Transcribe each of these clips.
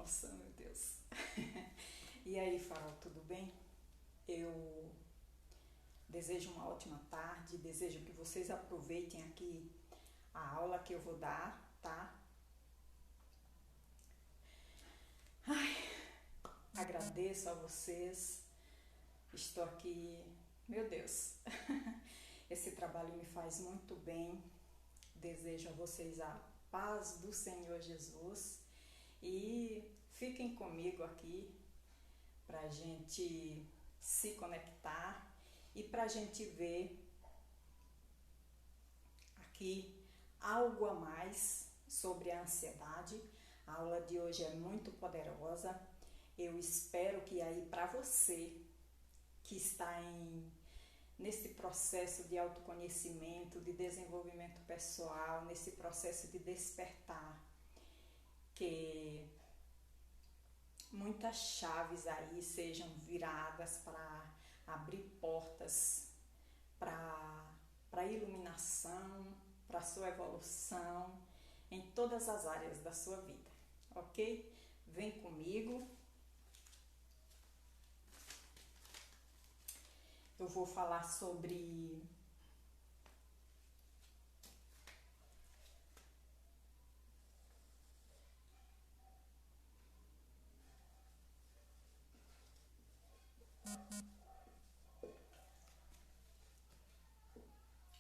emoção, meu Deus. E aí, Farol, tudo bem? Eu desejo uma ótima tarde, desejo que vocês aproveitem aqui a aula que eu vou dar, tá? Agradeço a vocês, estou aqui, meu Deus, esse trabalho me faz muito bem. Desejo a vocês a paz do Senhor Jesus e fiquem comigo aqui para a gente se conectar e para a gente ver aqui algo a mais sobre a ansiedade. A aula de hoje é muito poderosa. Eu espero que aí para você que está nesse processo de autoconhecimento, de desenvolvimento pessoal, nesse processo de despertar, que muitas chaves aí sejam viradas para abrir portas para iluminação, para sua evolução em todas as áreas da sua vida, ok? Vem comigo. Eu vou falar sobre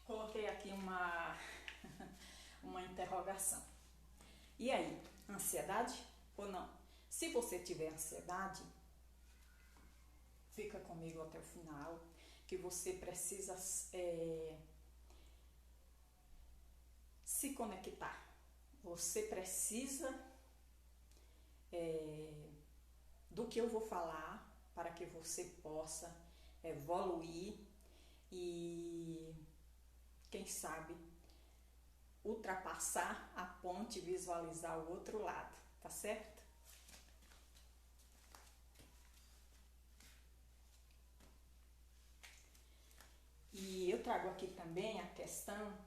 coloquei aqui uma interrogação. E aí, ansiedade ou não? Se você tiver ansiedade, fica comigo até o final, que você precisa se conectar. Você precisa do que eu vou falar para que você possa evoluir e, quem sabe, ultrapassar a ponte e visualizar o outro lado, tá certo? E eu trago aqui também a questão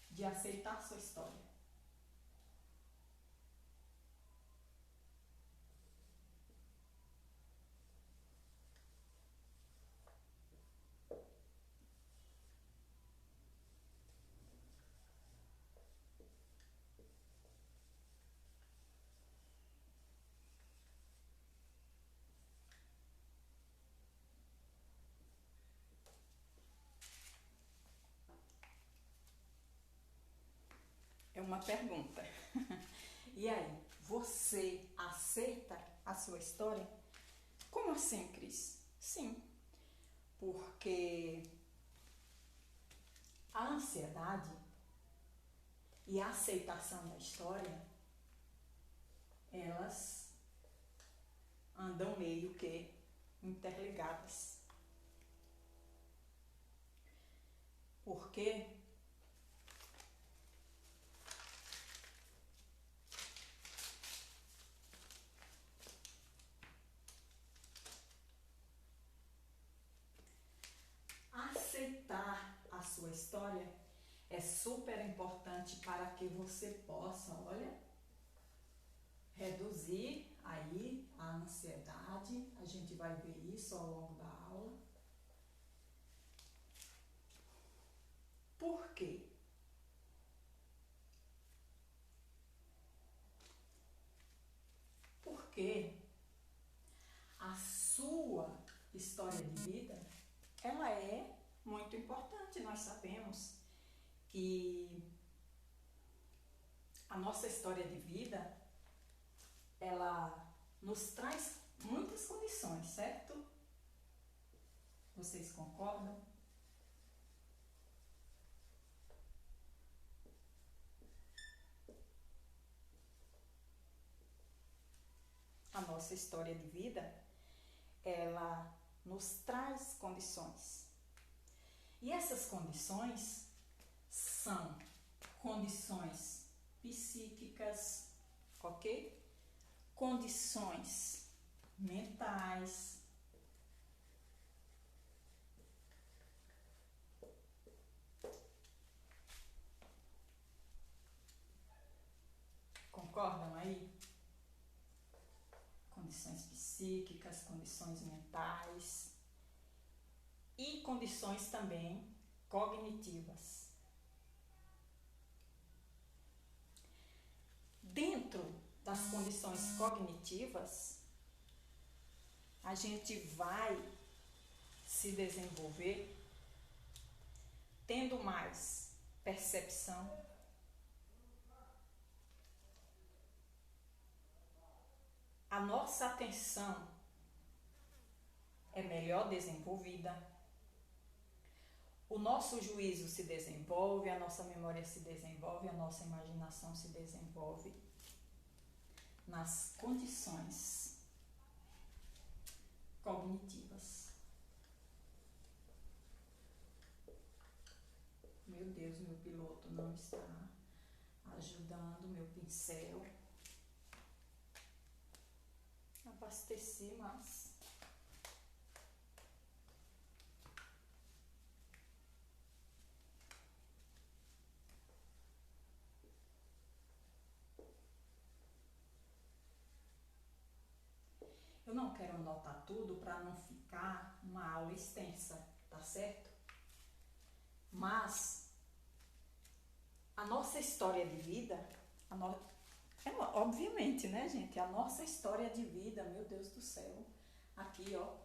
de aceitar sua história. É uma pergunta. E aí, você aceita a sua história? Como assim, Cris? Sim, porque a ansiedade e a aceitação da história, elas andam meio que interligadas. Porque aceitar a sua história é super importante para que você possa, olha, reduzir aí a ansiedade. A gente vai ver isso ao longo da aula. Por quê? Porque a sua história de vida, ela é muito importante. Nós sabemos que a nossa história de vida, ela nos traz muitas condições, certo? Vocês concordam? A nossa história de vida, ela nos traz condições. E essas condições são condições psíquicas, ok? Condições mentais, concordam aí? condições psíquicas, condições mentais e condições também cognitivas. Dentro das condições cognitivas, a gente vai se desenvolver tendo mais percepção, a nossa atenção é melhor desenvolvida, o nosso juízo se desenvolve, a nossa memória se desenvolve, a nossa imaginação se desenvolve nas condições cognitivas. Meu Deus, meu piloto não está ajudando, meu pincel. Abasteci, mas eu não quero anotar tudo para não ficar uma aula extensa, tá certo? Mas a nossa história de vida, obviamente, né, gente? A nossa história de vida, meu Deus do céu, aqui, ó,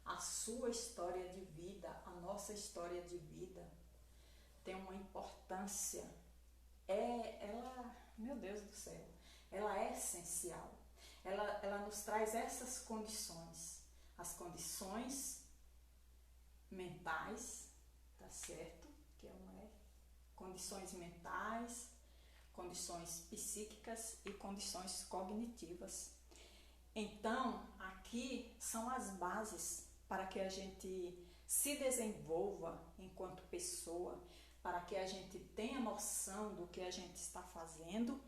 a sua história de vida, a nossa história de vida tem uma importância, meu Deus do céu, ela é essencial. Ela nos traz essas condições, as condições mentais, tá certo? Que é uma condições mentais, condições psíquicas e condições cognitivas. Então, aqui são as bases para que a gente se desenvolva enquanto pessoa, para que a gente tenha noção do que a gente está fazendo,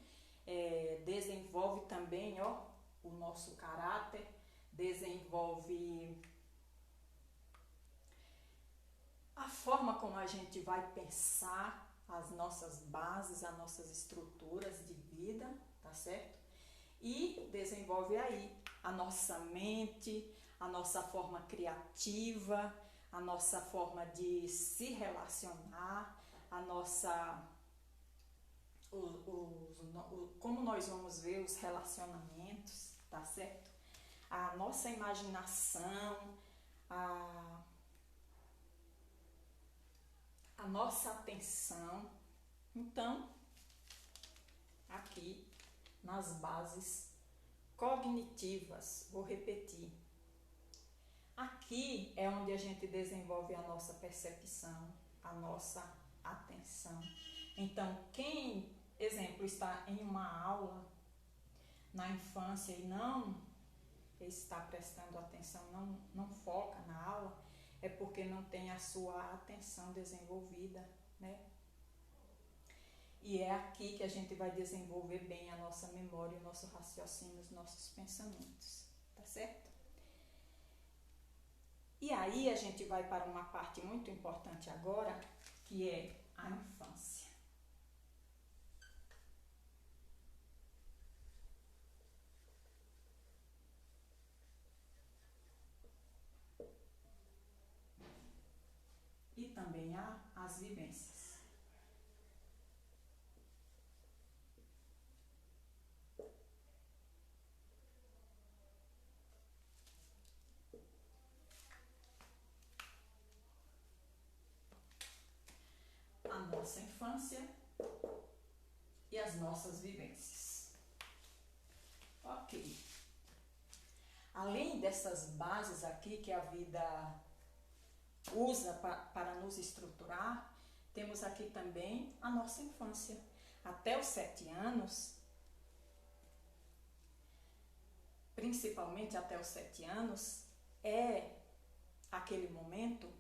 desenvolve também, ó, o nosso caráter, desenvolve a forma como a gente vai pensar, as nossas bases, as nossas estruturas de vida, tá certo? E desenvolve aí a nossa mente, a nossa forma criativa, a nossa forma de se relacionar, a nossa como nós vamos ver os relacionamentos, tá certo? A nossa imaginação, a nossa atenção. Então, aqui nas bases cognitivas, vou repetir. Aqui é onde a gente desenvolve a nossa percepção, a nossa atenção. Então, quem, exemplo, está em uma aula na infância e não está prestando atenção, não foca na aula, é porque não tem a sua atenção desenvolvida, né? E é aqui que a gente vai desenvolver bem a nossa memória, o nosso raciocínio, os nossos pensamentos, tá certo? E aí a gente vai para uma parte muito importante agora, que é a infância. E também há as vivências. A nossa infância e as nossas vivências. Ok. Além dessas bases aqui que a vida usa para nos estruturar, temos aqui também a nossa infância. Até os 7 anos, principalmente até os 7 anos, é aquele momento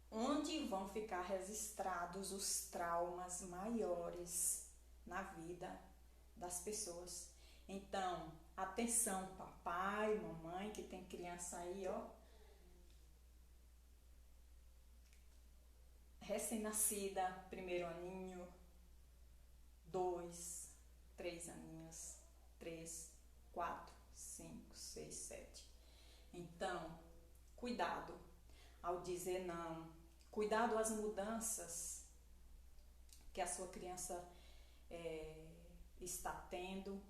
onde vão ficar registrados os traumas maiores na vida das pessoas. Então, atenção, papai, mamãe, que tem criança aí, ó, recém-nascida, 1º aninho, 2, 3 aninhos, 3, 4, 5, 6, 7. Então, cuidado ao dizer não. Cuidado às mudanças que a sua criança está tendo.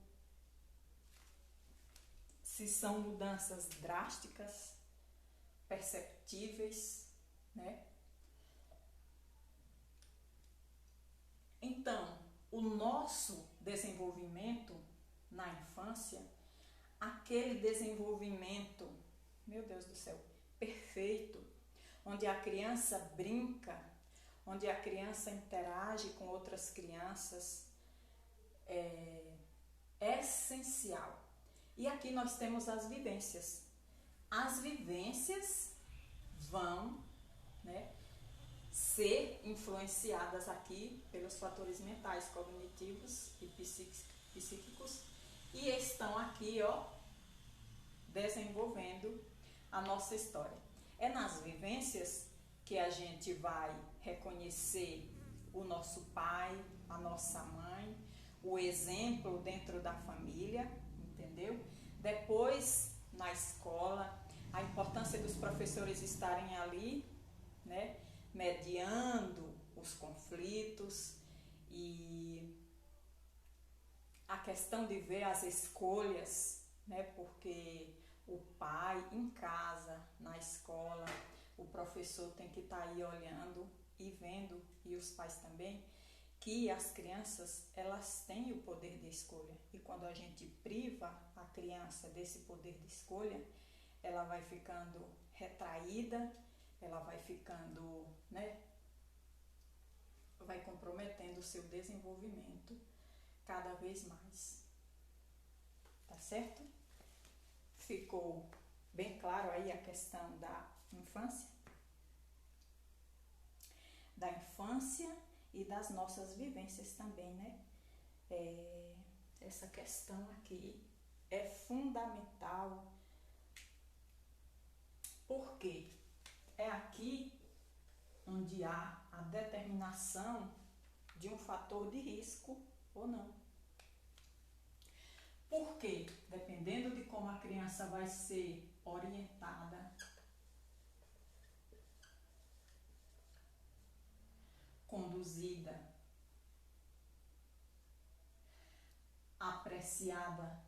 Se são mudanças drásticas, perceptíveis, né? Então, o nosso desenvolvimento na infância, aquele desenvolvimento, meu Deus do céu, perfeito, onde a criança brinca, onde a criança interage com outras crianças, é essencial. E aqui nós temos as vivências. As vivências vão, né, ser influenciadas aqui pelos fatores mentais, cognitivos e psíquicos, e estão aqui, ó, desenvolvendo a nossa história. É nas vivências que a gente vai reconhecer o nosso pai, a nossa mãe, o exemplo dentro da família, entendeu? Depois, na escola, a importância dos professores estarem ali, né, mediando os conflitos, e a questão de ver as escolhas, né, porque o pai em casa, na escola, o professor tem que estar aí olhando e vendo, e os pais também, que as crianças, elas têm o poder de escolha. E quando a gente priva a criança desse poder de escolha, ela vai ficando retraída, ela vai ficando, né, vai comprometendo o seu desenvolvimento cada vez mais. Tá certo? Ficou bem claro aí a questão da infância? Da infância e das nossas vivências também, né? Essa questão aqui é fundamental, porque é aqui onde há a determinação de um fator de risco ou não. Porque, dependendo de como a criança vai ser orientada, conduzida, apreciada.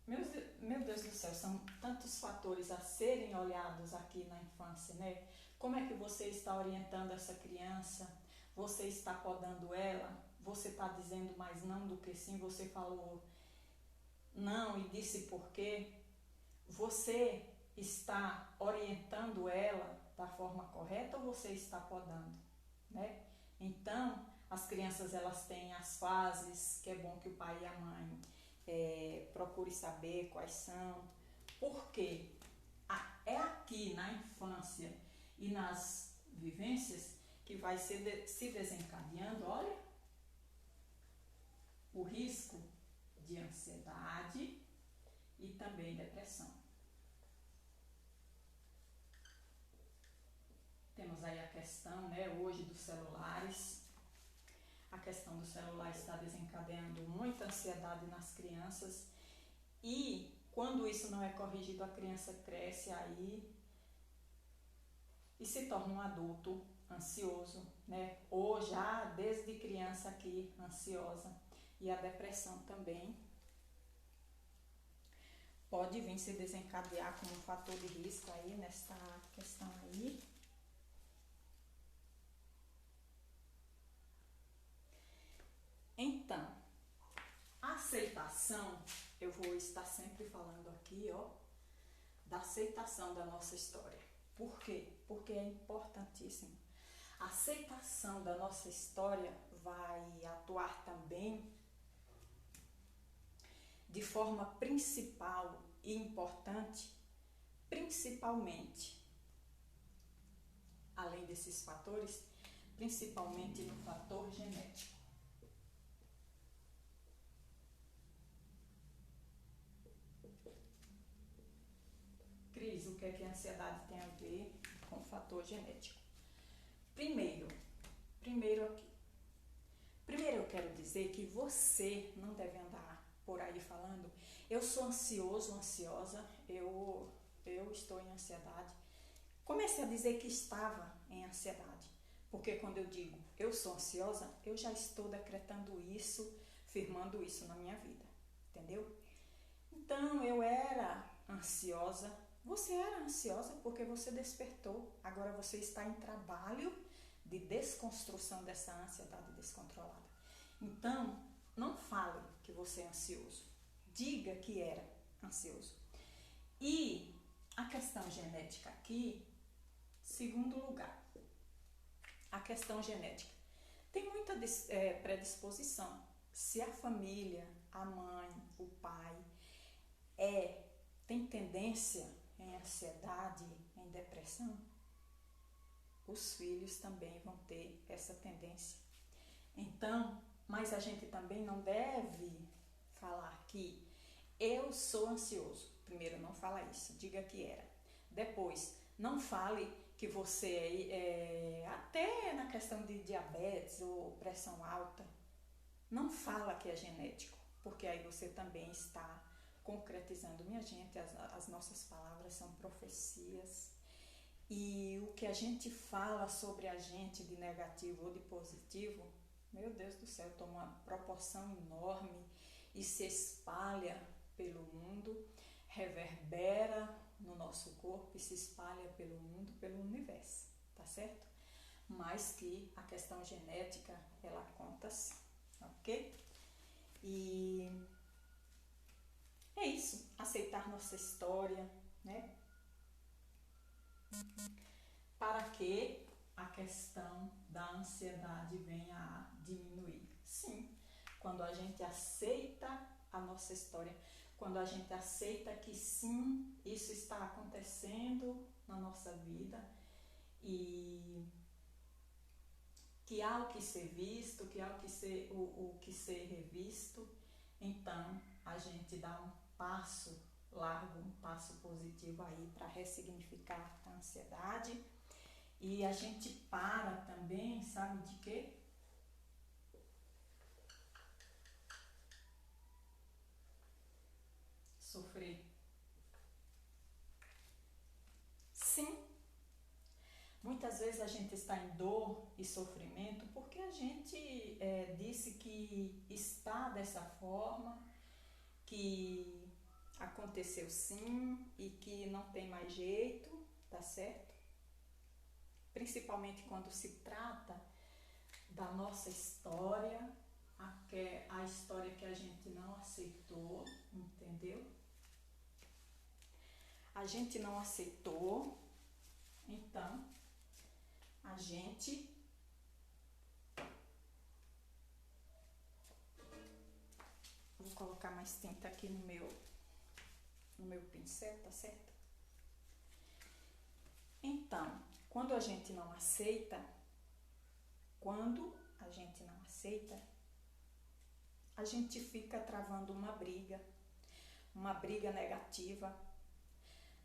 Meu Deus do céu, são tantos fatores a serem olhados aqui na infância, né? Como é que você está orientando essa criança? Você está podando ela? Você está dizendo mais não do que sim? Você falou não e disse por quê? Você está orientando ela da forma correta ou você está podando, né? Então, as crianças, elas têm as fases, que é bom que o pai e a mãe procure saber quais são, porque é aqui na infância e nas vivências que vai se desencadeando, olha, o risco de ansiedade e também depressão. Temos aí a questão, né, hoje dos celulares. A questão do celular está desencadeando muita ansiedade nas crianças, e quando isso não é corrigido, a criança cresce aí e se torna um adulto ansioso, né? Ou já desde criança aqui ansiosa. E a depressão também pode vir se desencadear como um fator de risco aí nesta questão aí. Então, a aceitação, eu vou estar sempre falando aqui, ó, da aceitação da nossa história. Por quê? Porque é importantíssimo. A aceitação da nossa história vai atuar também de forma principal e importante, principalmente, além desses fatores, principalmente no fator genético. Cris, o que é que a ansiedade tem a ver com o fator genético? Primeiro eu quero dizer que você não deve andar por aí falando, Eu sou ansioso, ansiosa, eu estou em ansiedade. Comecei a dizer que estava em ansiedade, porque quando eu digo eu sou ansiosa, eu já estou decretando isso, firmando isso na minha vida, entendeu? Então eu era ansiosa, você era ansiosa porque você despertou, agora você está em trabalho de desconstrução dessa ansiedade descontrolada. Então, não fale que você é ansioso, diga que era ansioso. E a questão genética aqui, segundo lugar, a questão genética. Tem muita predisposição. Se a família, a mãe, o pai, tem tendência em ansiedade, em depressão, os filhos também vão ter essa tendência. Então, mas a gente também não deve falar que eu sou ansioso. Primeiro, não fala isso, diga que era. Depois, não fale que você até na questão de diabetes ou pressão alta, não fala que é genético, porque aí você também está concretizando. Minha gente, as nossas palavras são profecias. E o que a gente fala sobre a gente de negativo ou de positivo, meu Deus do céu, toma uma proporção enorme e se espalha pelo mundo, reverbera no nosso corpo e se espalha pelo mundo, pelo universo, tá certo? Mas que a questão genética, ela conta sim, ok? E é isso, aceitar nossa história, né? Para que a questão da ansiedade venha a diminuir. Sim, quando a gente aceita a nossa história, quando a gente aceita que sim, isso está acontecendo na nossa vida e que há o que ser visto, que há o que ser revisto, então a gente dá um passo largo, um passo positivo aí para ressignificar a ansiedade. E a gente para também, sabe de quê? Sofrer. Sim. Muitas vezes a gente está em dor e sofrimento porque a gente disse que está dessa forma, que aconteceu sim e que não tem mais jeito, tá certo? Principalmente quando se trata da nossa história, a história que a gente não aceitou, entendeu? A gente não aceitou, então a gente vou colocar mais tinta aqui no meu pincel, tá certo? Então, quando a gente não aceita, a gente fica travando uma briga negativa.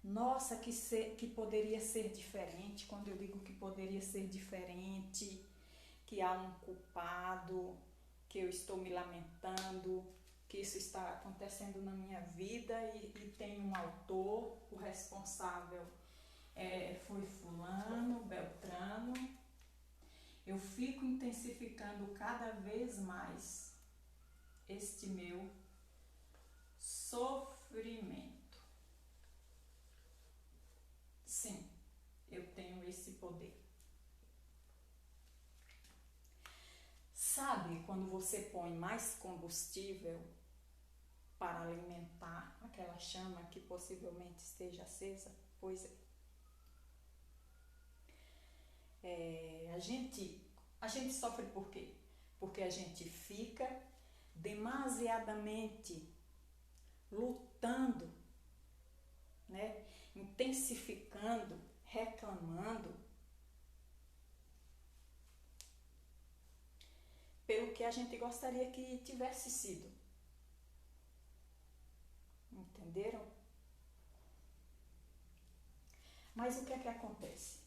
Nossa, que poderia ser diferente. Quando eu digo que poderia ser diferente, que há um culpado, que eu estou me lamentando, que isso está acontecendo na minha vida e tem um autor, o responsável foi fulano, beltrano. Eu fico intensificando cada vez mais este meu sofrimento. Sim, eu tenho esse poder. Sabe quando você põe mais combustível para alimentar aquela chama que possivelmente esteja acesa? Pois é. A gente sofre por quê? Porque a gente fica demasiadamente lutando, né? Intensificando, reclamando pelo que a gente gostaria que tivesse sido. Entenderam? Mas o que é que acontece?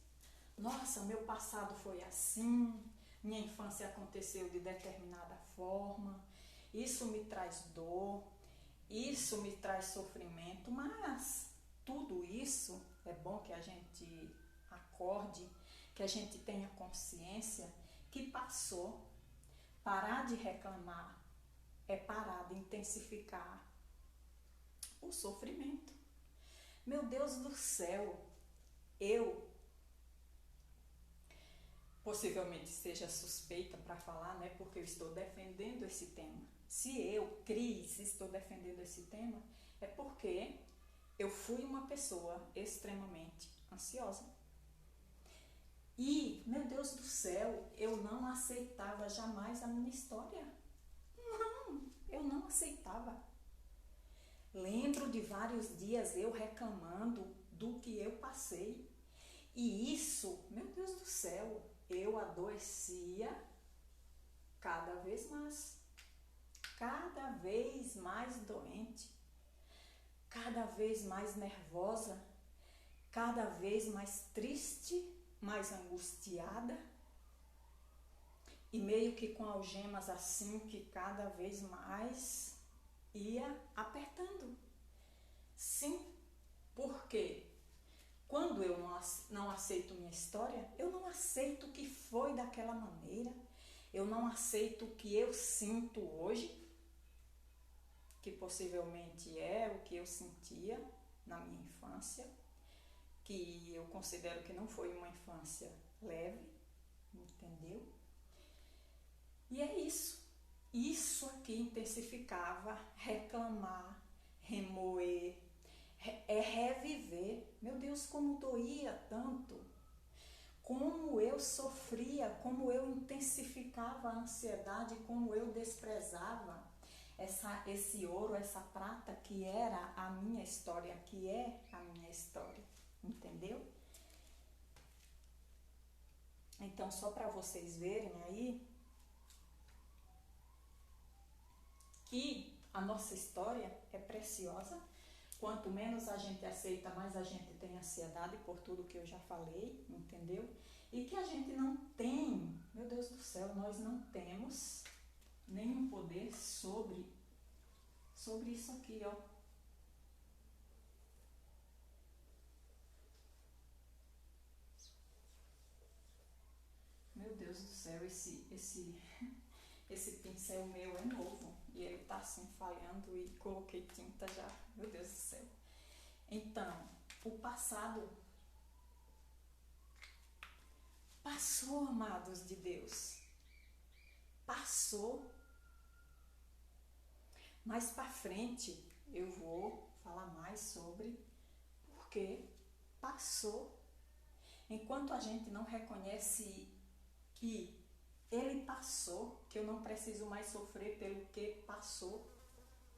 Nossa, meu passado foi assim, minha infância aconteceu de determinada forma, isso me traz dor, isso me traz sofrimento, mas tudo isso é bom que a gente acorde, que a gente tenha consciência que passou. Parar de reclamar é parar de intensificar o sofrimento. Meu Deus do céu, eu possivelmente seja suspeita para falar, né? Porque eu estou defendendo esse tema. Se eu, Cris, estou defendendo esse tema, é porque eu fui uma pessoa extremamente ansiosa. E, meu Deus do céu, eu não aceitava jamais a minha história. Não, eu não aceitava. Lembro de vários dias eu reclamando do que eu passei. E isso, meu Deus do céu, eu adoecia cada vez mais doente, cada vez mais nervosa, cada vez mais triste, mais angustiada e meio que com algemas assim que cada vez mais ia apertando. Sim, porque quando eu não aceito minha história, eu não aceito que foi daquela maneira, eu não aceito o que eu sinto hoje, que possivelmente é o que eu sentia na minha infância, que eu considero que não foi uma infância leve, entendeu? E é isso. Isso aqui intensificava reclamar, remoer, reviver. Meu Deus, como doía tanto, como eu sofria, como eu intensificava a ansiedade, como eu desprezava esse ouro, essa prata que era a minha história, que é a minha história, entendeu? Então, só para vocês verem aí que a nossa história é preciosa. Quanto menos a gente aceita, mais a gente tem ansiedade por tudo que eu já falei, entendeu? E que a gente não tem, meu Deus do céu, nós não temos nenhum poder sobre isso aqui, ó. Meu Deus do céu, esse pincel meu é novo e ele tá assim falhando e coloquei tinta já, meu Deus do céu. Então, o passado passou, amados de Deus, passou. Mais para frente eu vou falar mais sobre porque passou. Enquanto a gente não reconhece que ele passou, que eu não preciso mais sofrer pelo que passou,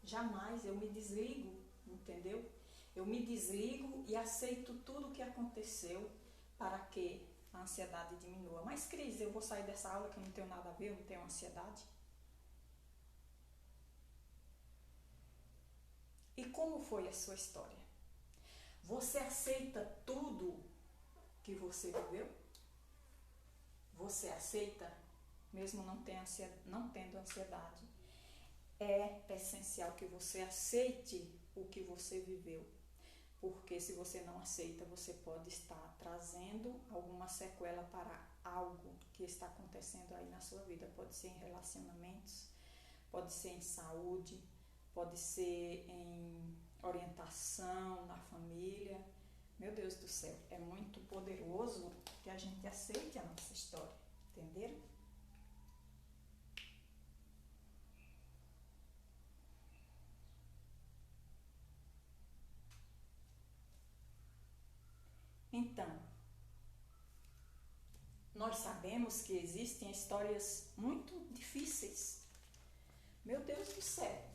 jamais eu me desligo, entendeu? Eu me desligo e aceito tudo o que aconteceu para que a ansiedade diminua. Mas, Cris, eu vou sair dessa aula que eu não tenho nada a ver, eu não tenho ansiedade. E como foi a sua história? Você aceita tudo que você viveu? Você aceita, mesmo não tendo ansiedade? É essencial que você aceite o que você viveu. Porque se você não aceita, você pode estar trazendo alguma sequela para algo que está acontecendo aí na sua vida. Pode ser em relacionamentos, pode ser em saúde, pode ser em orientação na família. Meu Deus do céu, é muito poderoso que a gente aceite a nossa história, entenderam? Então, nós sabemos que existem histórias muito difíceis. Meu Deus do céu.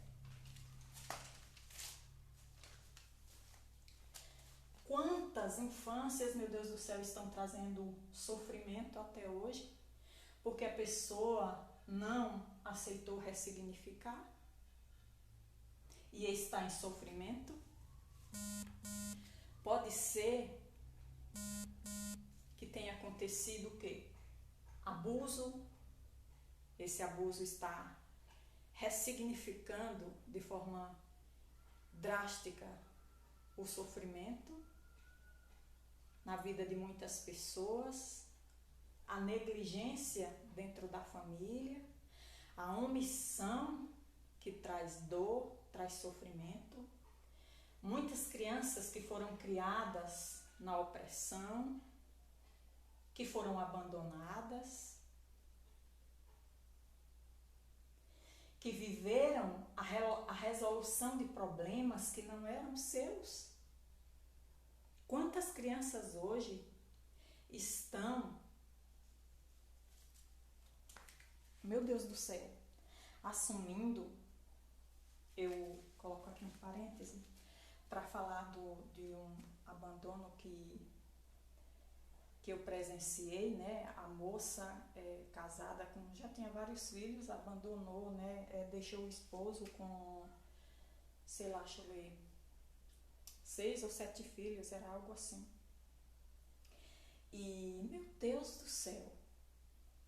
Quantas infâncias, meu Deus do céu, estão trazendo sofrimento até hoje, porque a pessoa não aceitou ressignificar e está em sofrimento. Pode ser que tenha acontecido o quê? Abuso. Esse abuso está ressignificando de forma drástica o sofrimento na vida de muitas pessoas, a negligência dentro da família, a omissão que traz dor, traz sofrimento. Muitas crianças que foram criadas na opressão, que foram abandonadas, que viveram a resolução de problemas que não eram seus. Quantas crianças hoje estão, meu Deus do céu, assumindo, eu coloco aqui um parêntese, para falar de um abandono que eu presenciei, né? A moça casada com, já tinha vários filhos, abandonou, né? Deixou o esposo com, sei lá, deixa eu ver, 6 ou 7 filhos, era algo assim. E, meu Deus do céu,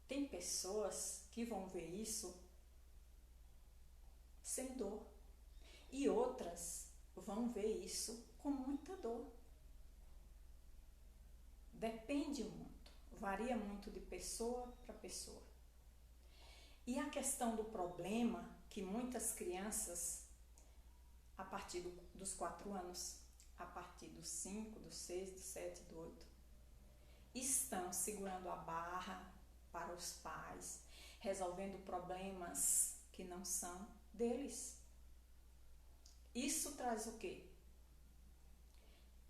tem pessoas que vão ver isso sem dor. E outras vão ver isso com muita dor. Depende muito, varia muito de pessoa para pessoa. E a questão do problema que muitas crianças, a partir dos 4 anos, a partir dos 5, dos 6, dos 7, do 8, estão segurando a barra para os pais, resolvendo problemas que não são deles. Isso traz o quê?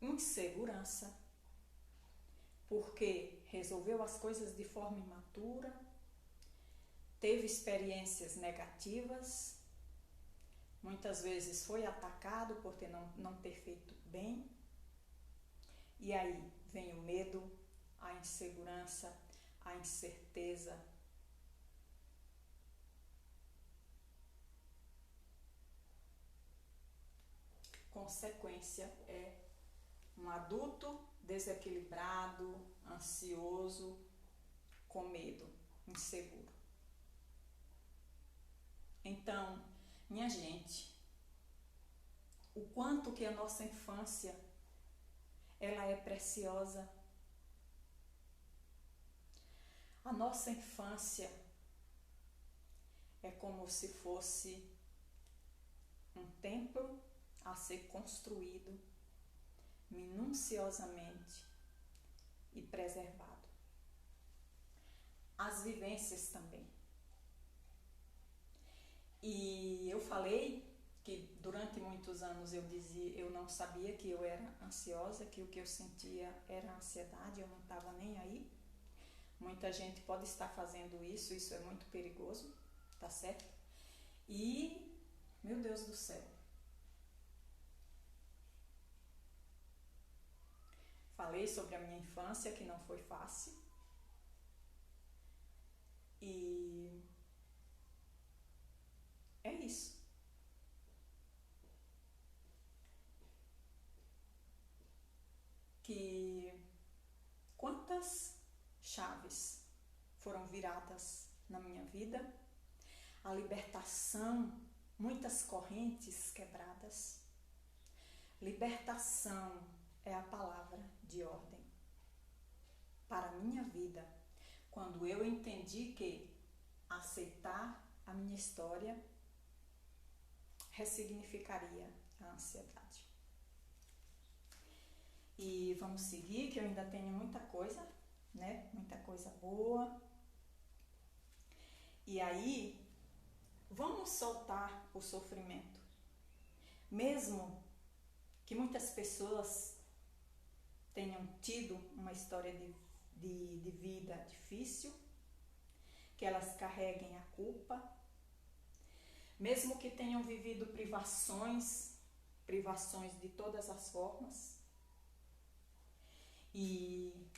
Insegurança, porque resolveu as coisas de forma imatura, teve experiências negativas, muitas vezes foi atacado por não ter feito bem, e aí vem o medo, a insegurança, a incerteza. Consequência é um adulto desequilibrado, ansioso, com medo, inseguro. Então, minha gente, o quanto que a nossa infância ela é preciosa. A nossa infância é como se fosse um templo a ser construído minuciosamente e preservado. As vivências também. E eu falei que durante muitos anos eu não sabia que eu era ansiosa, que o que eu sentia era ansiedade, eu não estava nem aí. Muita gente pode estar fazendo isso, isso é muito perigoso, tá certo? E, meu Deus do céu, falei sobre a minha infância, que não foi fácil. E é isso. Que quantas chaves foram viradas na minha vida, a libertação, muitas correntes quebradas. Libertação é a palavra de ordem para a minha vida, quando eu entendi que aceitar a minha história ressignificaria a ansiedade. E vamos seguir, que eu ainda tenho muita coisa, né? Muita coisa boa. E aí, vamos soltar o sofrimento. Mesmo que muitas pessoas tenham tido uma história de vida difícil, que elas carreguem a culpa, mesmo que tenham vivido privações de todas as formas. E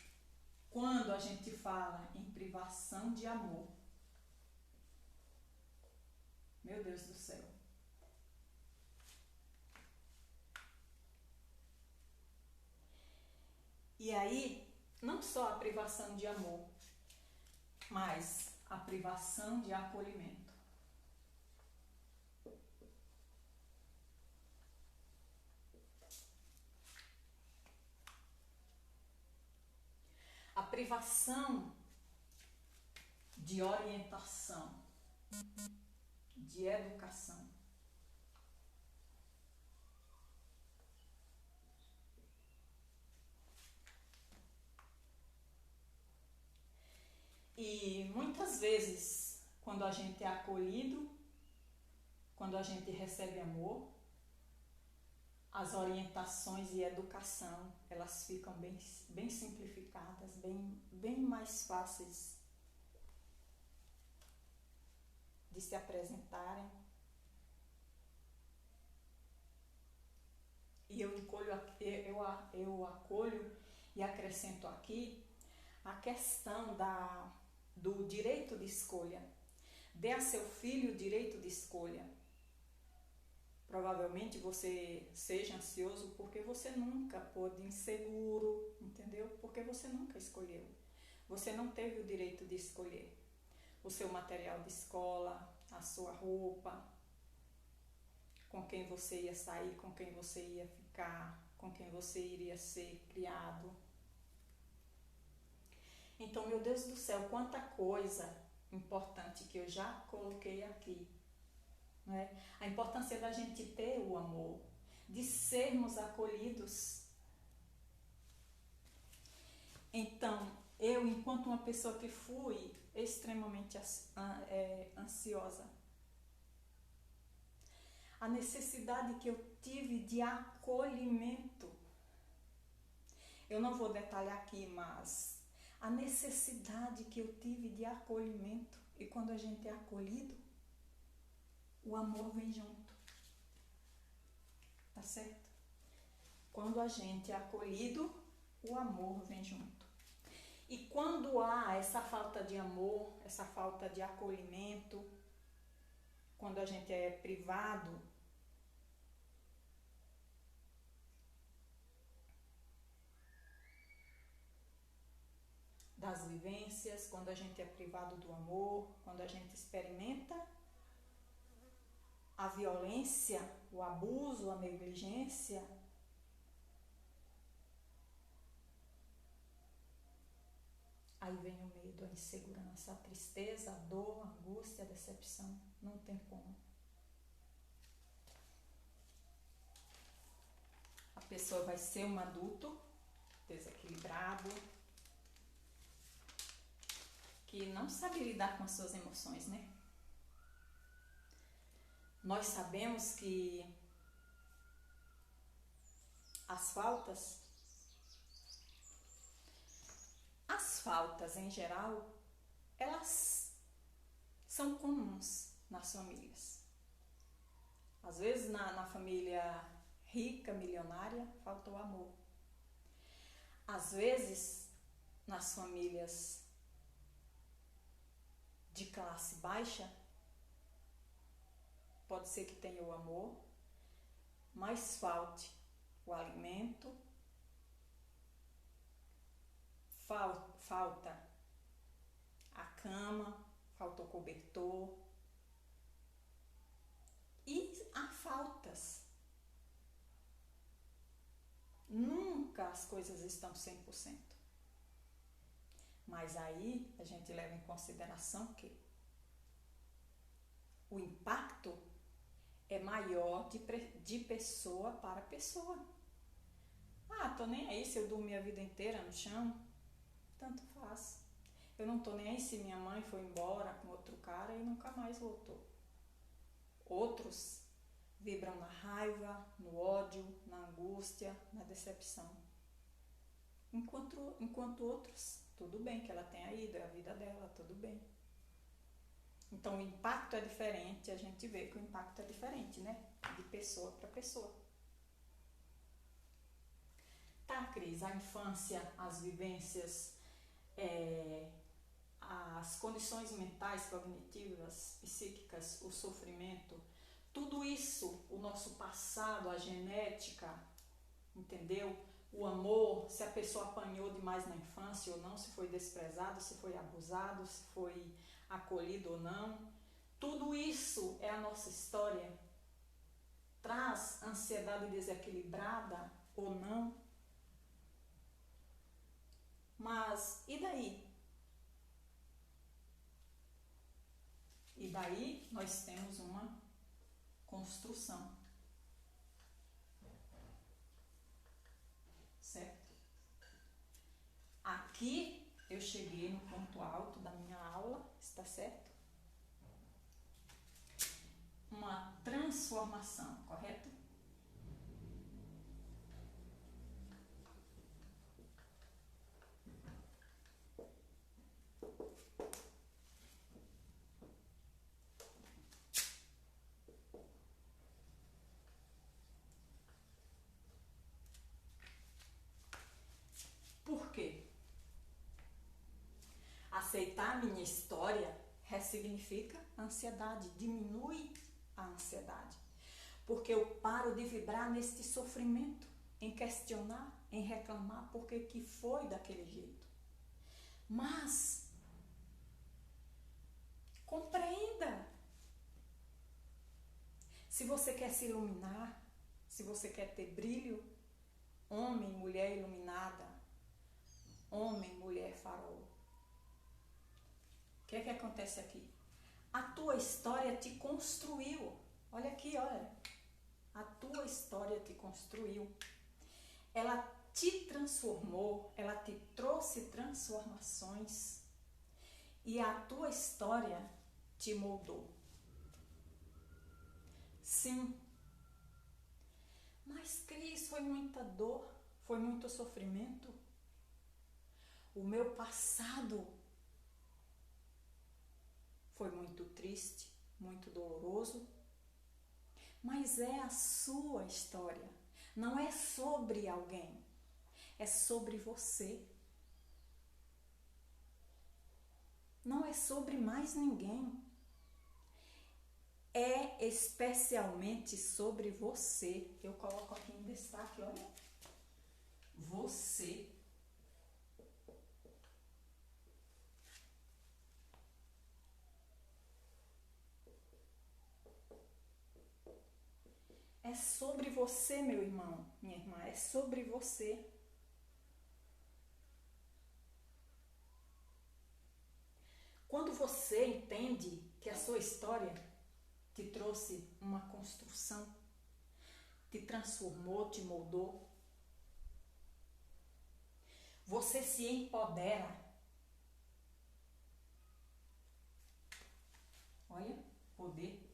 quando a gente fala em privação de amor, meu Deus do céu, e aí, não só a privação de amor, mas a privação de acolhimento. privação de orientação, de educação. E muitas vezes, quando a gente é acolhido, quando a gente recebe amor, as orientações e educação, elas ficam bem simplificadas, bem mais fáceis de se apresentarem. E eu acolho e acrescento aqui a questão do direito de escolha. Dê a seu filho o direito de escolha. Provavelmente você seja ansioso porque você nunca pôde, inseguro, entendeu? Porque você nunca escolheu. Você não teve o direito de escolher o seu material de escola, a sua roupa, com quem você ia sair, com quem você ia ficar, com quem você iria ser criado. Então, meu Deus do céu, quanta coisa importante que eu já coloquei aqui. Não é? A importância da gente ter o amor, de sermos acolhidos. Então, eu, enquanto uma pessoa que fui extremamente ansiosa, a necessidade que eu tive de acolhimento, eu não vou detalhar aqui, mas a necessidade que eu tive de acolhimento, e quando a gente é acolhido, o amor vem junto, tá certo? Quando a gente é acolhido, o amor vem junto. E quando há essa falta de amor, essa falta de acolhimento, quando a gente é privado das vivências, quando a gente é privado do amor, quando a gente experimenta a violência, o abuso, a negligência, aí vem o medo, a insegurança, a tristeza, a dor, a angústia, a decepção. Não tem como. A pessoa vai ser um adulto desequilibrado, que não sabe lidar com as suas emoções, né? Nós sabemos que as faltas em geral, elas são comuns nas famílias. Às vezes na família rica, milionária, faltou amor. Às vezes nas famílias de classe baixa, pode ser que tenha o amor, mas falte o alimento, falta a cama, falta o cobertor. E há faltas. Nunca as coisas estão 100%. Mas aí a gente leva em consideração que o impacto é maior de pessoa para pessoa. Tô nem aí se eu dormir a vida inteira no chão, tanto faz. Eu não tô nem aí se minha mãe foi embora com outro cara e nunca mais voltou. Outros vibram na raiva, no ódio, na angústia, na decepção. Enquanto outros, tudo bem que ela tenha ido, é a vida dela, tudo bem. Então o impacto é diferente, a gente vê que o impacto é diferente, né? De pessoa para pessoa. Tá, Cris, a infância, as vivências, as condições mentais, cognitivas, psíquicas, o sofrimento, tudo isso, o nosso passado, a genética, entendeu? O amor, se a pessoa apanhou demais na infância ou não, se foi desprezado, se foi abusado, se foi acolhido ou não. Tudo isso é a nossa história. Traz ansiedade desequilibrada ou não. Mas e daí? E daí nós temos uma construção, certo? Aqui eu cheguei no ponto alto da minha aula, está certo? Uma transformação, correto? Por quê? Aceitar a minha história ressignifica a ansiedade, diminui a ansiedade. Porque eu paro de vibrar neste sofrimento, em questionar, em reclamar porque que foi daquele jeito. Mas compreenda. Se você quer se iluminar, se você quer ter brilho, homem, mulher iluminada, homem, mulher farol. O que é que acontece aqui? A tua história te construiu. Olha aqui, olha. A tua história te construiu. Ela te transformou, ela te trouxe transformações. E a tua história te moldou. Sim. Mas, Cris, foi muita dor, foi muito sofrimento. O meu passado foi muito triste, muito doloroso. Mas é a sua história. Não é sobre alguém. É sobre você. Não é sobre mais ninguém. É especialmente sobre você. Eu coloco aqui em destaque, olha. Você. É sobre você, meu irmão, minha irmã. É sobre você. Quando você entende que a sua história te trouxe uma construção, te transformou, te moldou, você se empodera. Olha, poder.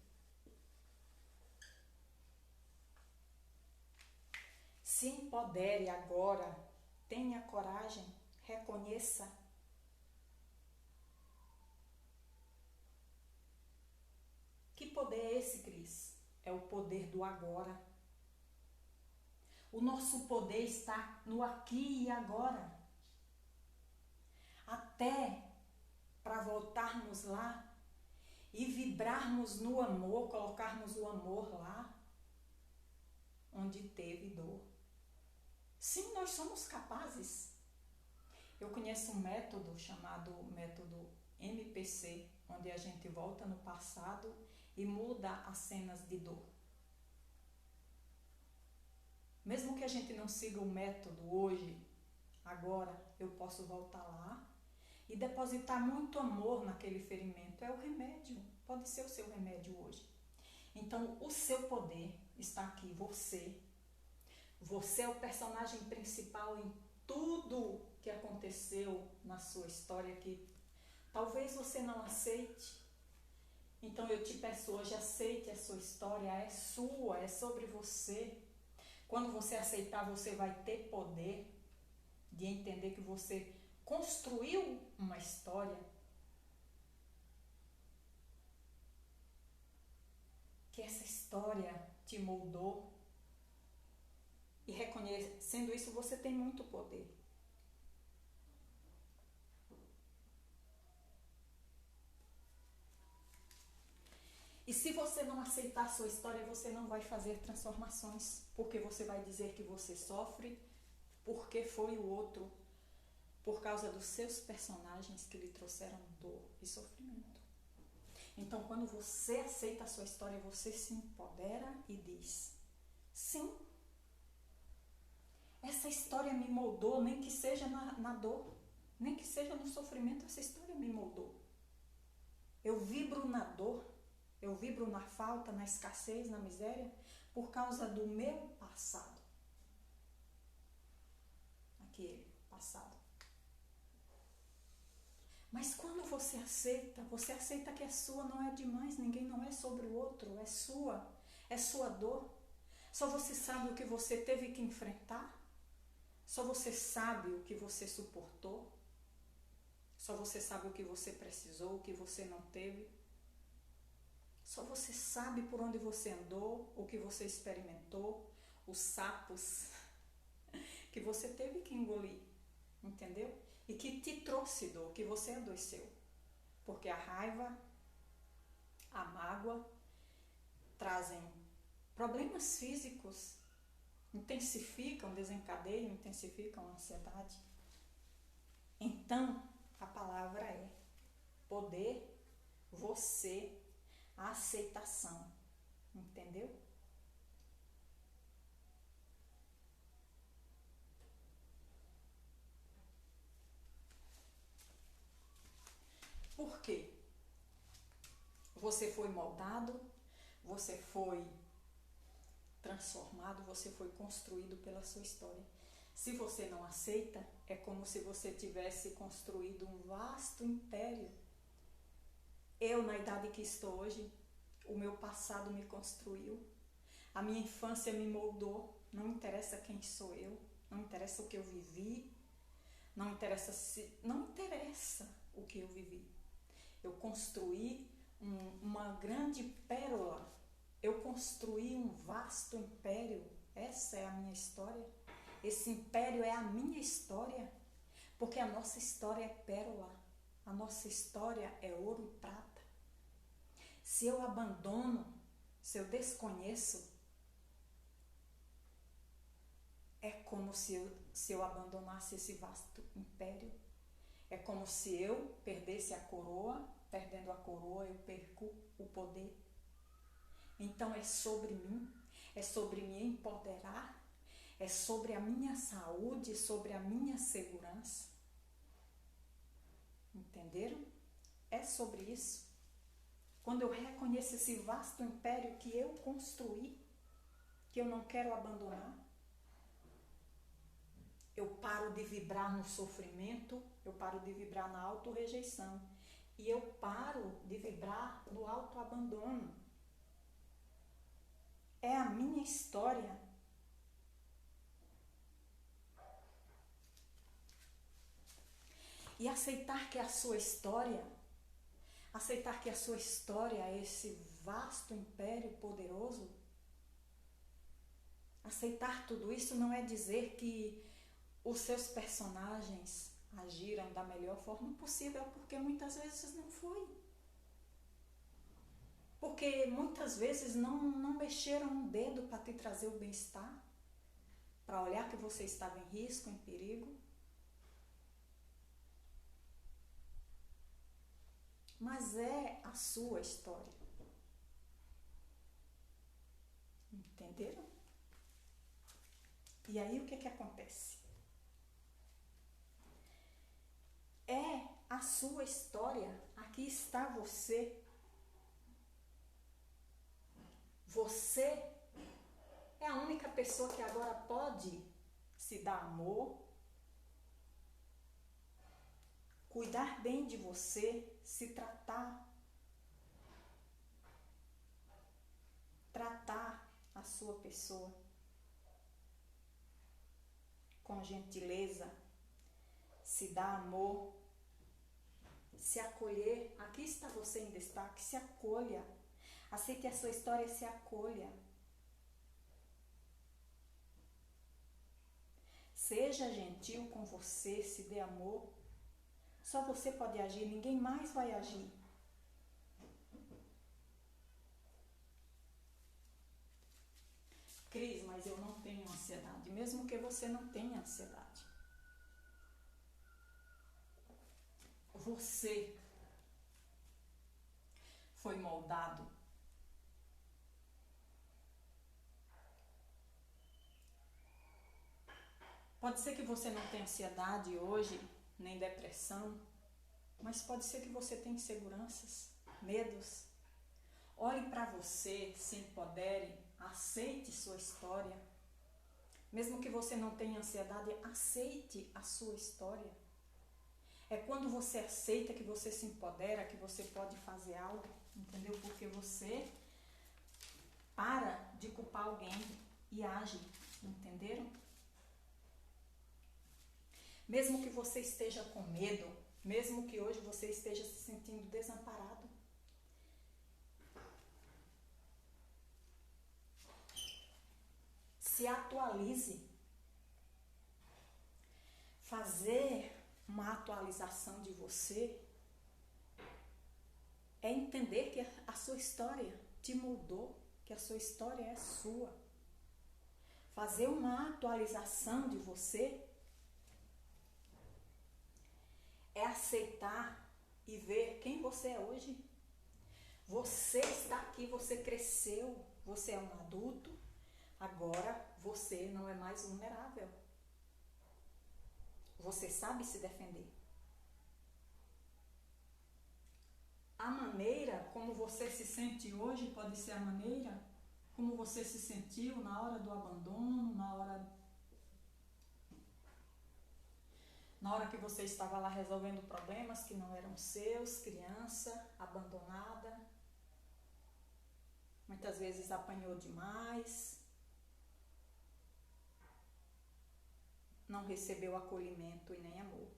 Se empodere agora, tenha coragem, reconheça. Que poder é esse, Cris? É o poder do agora. O nosso poder está no aqui e agora. Até para voltarmos lá e vibrarmos no amor, colocarmos o amor lá onde teve dor. Sim, nós somos capazes. Eu conheço um método chamado método MPC, onde a gente volta no passado e muda as cenas de dor. Mesmo que a gente não siga o método hoje, agora eu posso voltar lá e depositar muito amor naquele ferimento. É o remédio, pode ser o seu remédio hoje. Então, o seu poder está aqui, você. Você é o personagem principal em tudo que aconteceu na sua história que talvez você não aceite. Então eu te peço hoje, aceite a sua história, é sua, é sobre você. Quando você aceitar, você vai ter poder de entender que você construiu uma história, que essa história te moldou. E reconhecendo isso, você tem muito poder. E se você não aceitar a sua história, você não vai fazer transformações, porque você vai dizer que você sofre, porque foi o outro, por causa dos seus personagens que lhe trouxeram dor e sofrimento. Então, quando você aceita a sua história, você se empodera e diz: sim, essa história me moldou, nem que seja na dor. Nem que seja no sofrimento, essa história me moldou. Eu vibro na dor, eu vibro na falta, na escassez, na miséria, por causa do meu passado. Aquele passado. Mas quando você aceita que é sua, não é de mais ninguém, não é sobre o outro, é sua dor. Só você sabe o que você teve que enfrentar, só você sabe o que você suportou, só você sabe o que você precisou, o que você não teve. Só você sabe por onde você andou, o que você experimentou, os sapos que você teve que engolir, entendeu? E que te trouxe dor, que você adoeceu. Porque a raiva, a mágoa trazem problemas físicos, intensificam a ansiedade. Então, a palavra é poder, você, a aceitação, entendeu? Por quê? Você foi moldado, você foi transformado, você foi construído pela sua história. Se você não aceita, é como se você tivesse construído um vasto império. Eu, na idade que estou hoje, o meu passado me construiu, a minha infância me moldou, não interessa quem sou eu, não interessa o que eu vivi, não interessa o que eu vivi. Eu construí uma grande pérola, eu construí um vasto império, essa é a minha história, esse império é a minha história, porque a nossa história é pérola, a nossa história é ouro e prata. Se eu abandono, se eu desconheço, é como se eu abandonasse esse vasto império. É como se eu perdesse a coroa, perdendo a coroa eu perco o poder. Então é sobre mim, é sobre me empoderar, é sobre a minha saúde, sobre a minha segurança. Entenderam? É sobre isso. Quando eu reconheço esse vasto império que eu construí, que eu não quero abandonar, eu paro de vibrar no sofrimento, eu paro de vibrar na autorrejeição e eu paro de vibrar no autoabandono. É a minha história. E aceitar que a sua história é esse vasto império poderoso, aceitar tudo isso não é dizer que os seus personagens agiram da melhor forma possível, porque muitas vezes não foi. Porque muitas vezes não mexeram um dedo para te trazer o bem-estar, para olhar que você estava em risco, em perigo. Mas é a sua história. Entenderam? E aí o que acontece? É a sua história. Aqui está você. Você é a única pessoa que agora pode se dar amor, cuidar bem de você, se tratar a sua pessoa com gentileza, se dar amor, se acolher. Aqui está você em destaque, se acolha. Aceite a sua história e se acolha. Seja gentil com você, se dê amor. Só você pode agir, ninguém mais vai agir. Cris, mas eu não tenho ansiedade. Mesmo que você não tenha ansiedade, você foi moldado Pode ser que você não tenha ansiedade hoje, nem depressão, mas pode ser que você tenha inseguranças, medos. Olhe para você, se empodere, aceite sua história. Mesmo que você não tenha ansiedade, aceite a sua história. É quando você aceita que você se empodera, que você pode fazer algo, entendeu? Porque você para de culpar alguém e age, entenderam? Mesmo que você esteja com medo, mesmo que hoje você esteja se sentindo desamparado, se atualize. Fazer uma atualização de você é entender que a sua história te moldou, que a sua história é sua. Fazer uma atualização de você é aceitar e ver quem você é hoje. Você está aqui, você cresceu, você é um adulto, agora você não é mais vulnerável. Você sabe se defender. A maneira como você se sente hoje pode ser a maneira como você se sentiu na hora do abandono, na hora que você estava lá resolvendo problemas que não eram seus, criança, abandonada. Muitas vezes apanhou demais, não recebeu acolhimento e nem amor.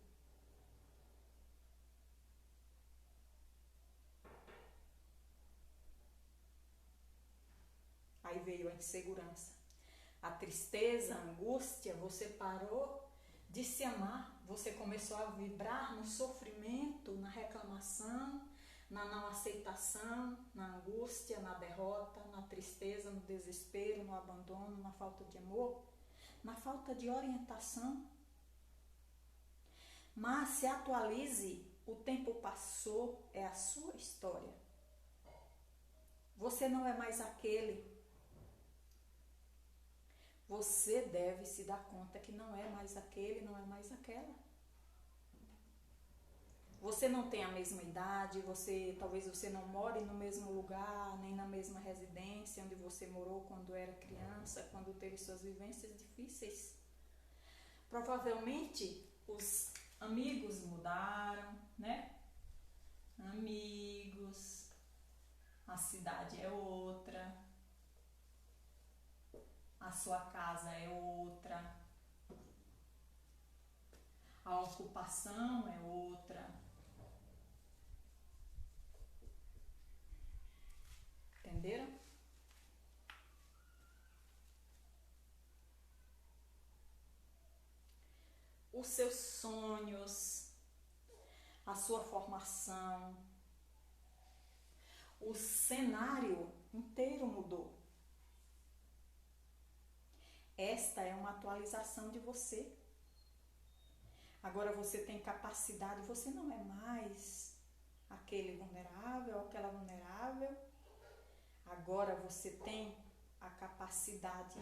Aí veio a insegurança, a tristeza, a angústia, você parou de se amar, você começou a vibrar no sofrimento, na reclamação, na não aceitação, na angústia, na derrota, na tristeza, no desespero, no abandono, na falta de amor, na falta de orientação. Mas se atualize, o tempo passou, é a sua história. Você não é mais aquele. Você deve se dar conta que não é mais aquele, não é mais aquela. Você não tem a mesma idade, talvez você não more no mesmo lugar, nem na mesma residência onde você morou quando era criança, quando teve suas vivências difíceis. Provavelmente os amigos mudaram, né? Amigos, a cidade é outra, a sua casa é outra, a ocupação é outra. Entenderam? Os seus sonhos, a sua formação, o cenário inteiro mudou. Esta é uma atualização de você. Agora você tem capacidade, você não é mais aquele vulnerável, aquela vulnerável. Agora você tem a capacidade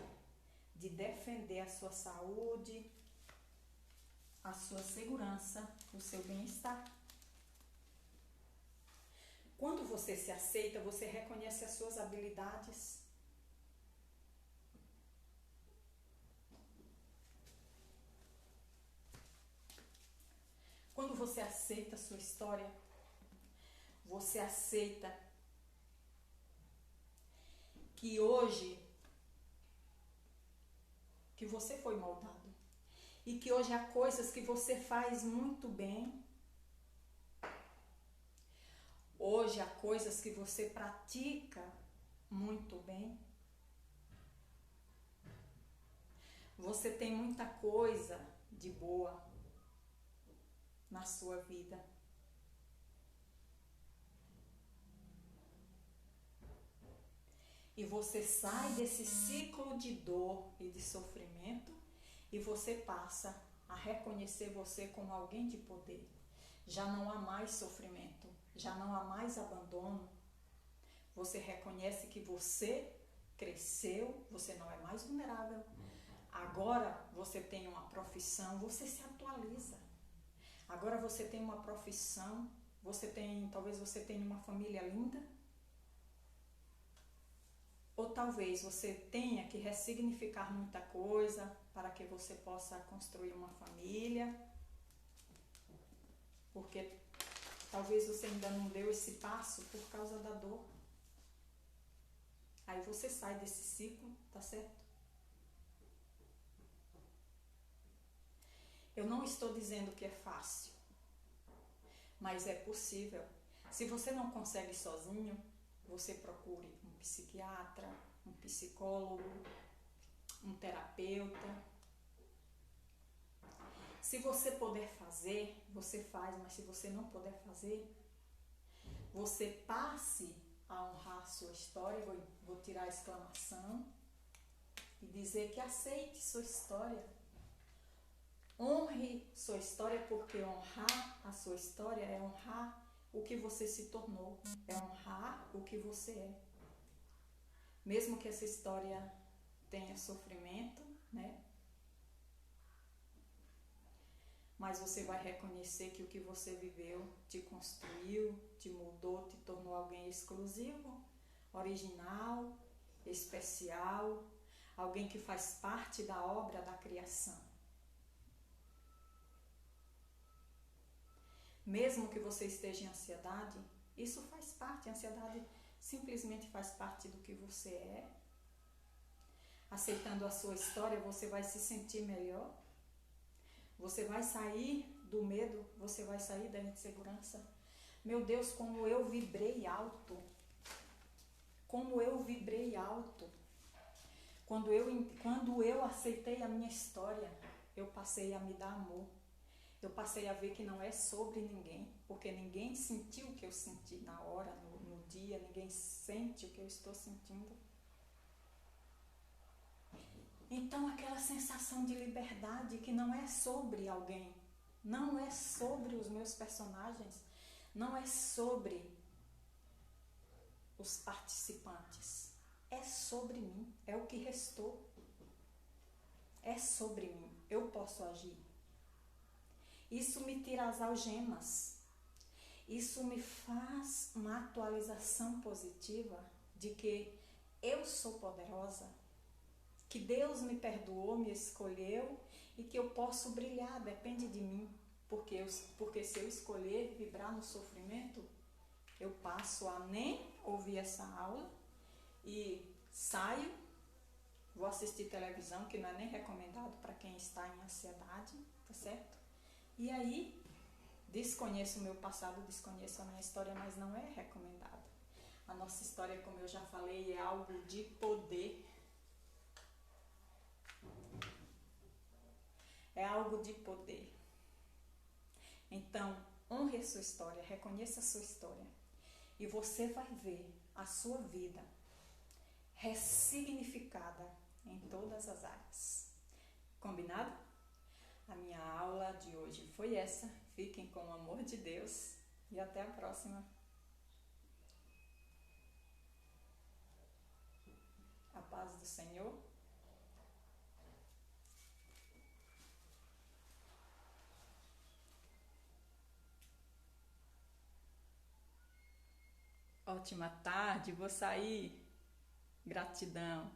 de defender a sua saúde, a sua segurança, o seu bem-estar. Quando você se aceita, você reconhece as suas habilidades. Quando você aceita a sua história, você aceita que hoje, que você foi moldado e que hoje há coisas que você faz muito bem. Hoje há coisas que você pratica muito bem. Você tem muita coisa de boa na sua vida. E você sai desse ciclo de dor e de sofrimento e você passa a reconhecer você como alguém de poder. Já não há mais sofrimento, já não há mais abandono. Você reconhece que você cresceu, você não é mais vulnerável. Agora você tem uma profissão, você se atualiza. Agora você tem uma profissão, talvez você tenha uma família linda, ou talvez você tenha que ressignificar muita coisa para que você possa construir uma família, porque talvez você ainda não deu esse passo por causa da dor. Aí você sai desse ciclo, tá certo? Eu não estou dizendo que é fácil, mas é possível. Se você não consegue sozinho, você procure um psiquiatra, um psicólogo, um terapeuta. Se você puder fazer, você faz, mas se você não puder fazer, você passe a honrar a sua história. Vou tirar a exclamação e dizer que aceite sua história. Honre sua história, porque honrar a sua história é honrar o que você se tornou, é honrar o que você é. Mesmo que essa história tenha sofrimento, né? Mas você vai reconhecer que o que você viveu te construiu, te mudou, te tornou alguém exclusivo, original, especial, alguém que faz parte da obra da criação. Mesmo que você esteja em ansiedade, isso faz parte, a ansiedade simplesmente faz parte do que você é. Aceitando a sua história, você vai se sentir melhor. Você vai sair do medo, você vai sair da insegurança. Meu Deus, como eu vibrei alto. Como eu vibrei alto. Quando eu aceitei a minha história, eu passei a me dar amor. Eu passei a ver que não é sobre ninguém, porque ninguém sentiu o que eu senti na hora, no dia, ninguém sente o que eu estou sentindo. Então aquela sensação de liberdade que não é sobre alguém, não é sobre os meus personagens, não é sobre os participantes, é sobre mim, é o que restou, é sobre mim, eu posso agir. Isso me tira as algemas, isso me faz uma atualização positiva de que eu sou poderosa, que Deus me perdoou, me escolheu e que eu posso brilhar, depende de mim. Porque se eu escolher vibrar no sofrimento, eu passo a nem ouvir essa aula e saio, vou assistir televisão, que não é nem recomendado para quem está em ansiedade, tá certo? E aí, desconheço o meu passado, desconheço a minha história, mas não é recomendado. A nossa história, como eu já falei, é algo de poder. É algo de poder. Então, honre a sua história, reconheça a sua história. E você vai ver a sua vida ressignificada em todas as áreas. Combinado? A minha aula de hoje foi essa. Fiquem com o amor de Deus e até a próxima. A paz do Senhor. Ótima tarde, vou sair. Gratidão.